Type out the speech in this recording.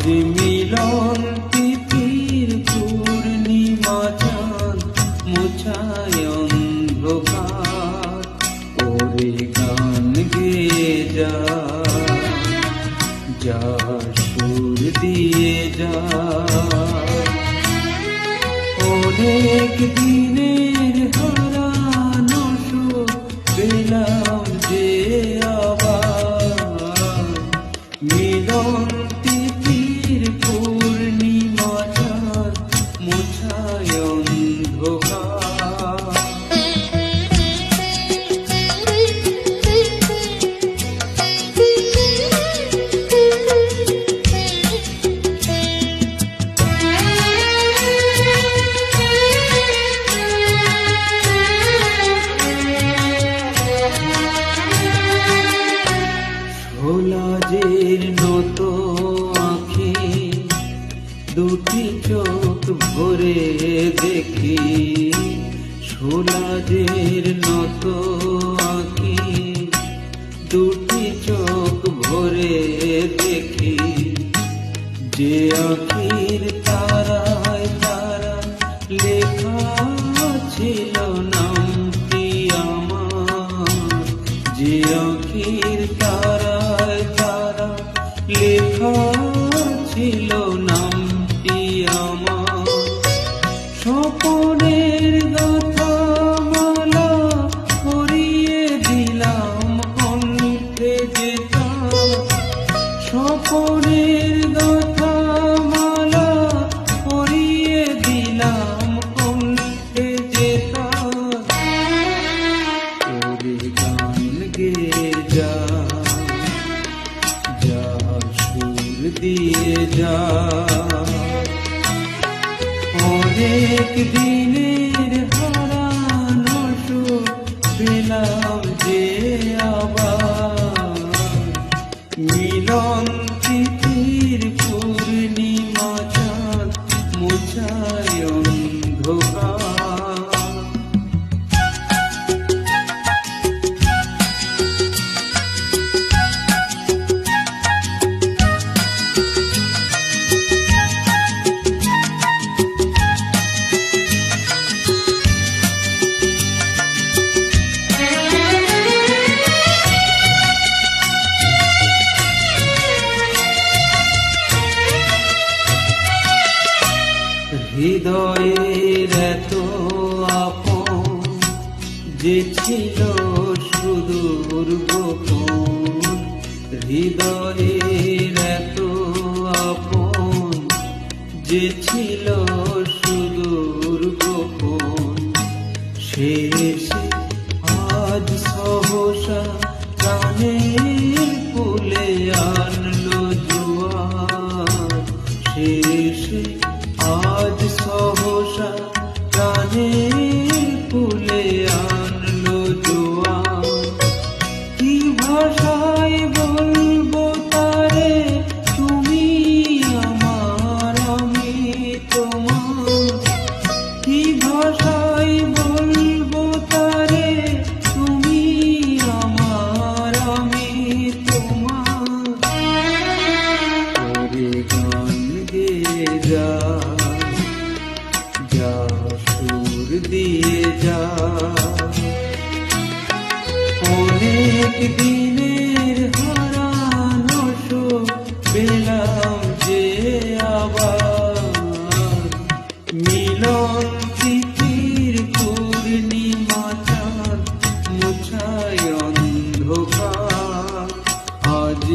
আজ মিলন তিথির পূর্ণিমা চাঁদ মুছায় অন্ধকার। ওরে গান গেয়ে যা, যা সুর দিয়ে যা। অনেক দিনের হারানো সুখ পেলাম যে আবার। মিলন তিথির পূর্ণিমা চাঁদ মুছায় অন্ধকার। সোলাজের নত আঁখি দুটি চোখ ভরে দেখি। সোলাজের নত আঁখি দুটি চোখ ভরে দেখি। যে আঁখির তারায় তারা লেখা ছিল নামটি আমার। যে আঁখির তারায় তারা লেখা ছিল নামটি আমার। স্বপনের গাথা মালা পরিয়ে দিলাম কণ্ঠে যেতা। স্বপনের গাথা মালা পরিয়ে দিলাম কণ্ঠে যেতা। ওরে গান গেয়ে যা, যা সুর দিয়ে যা। অনেক দিনের হারানো সুখ পেলাম যে আবার। মিলন তিথির পূর্ণিমা চাঁদ মুছায় অন্ধকার। হৃদয়ের এত আপন যে ছিল সুদূর গোপন। হৃদয়ের এত আপন যে ছিল সুদূর গোপন। শেষে আজ সহসা প্রাণের কুলে আনলো জোয়ার। শেষে আজ সহসা প্রাণের কুলে আনলো জোয়ার। কি ভাষায় বলবো তারে তুমি আমার আমি তোমার। কি ভাষায় বলবো তারে তুমি আমার আমি তোমার। ওরে গান গেয়ে যা, যা সুর দিয়ে যা। অনেক দিনের হারানো সুখ পেলাম যে আবার। মিলন তিথির পূর্ণিমা চাঁদ মুছায় অন্ধকার। আজ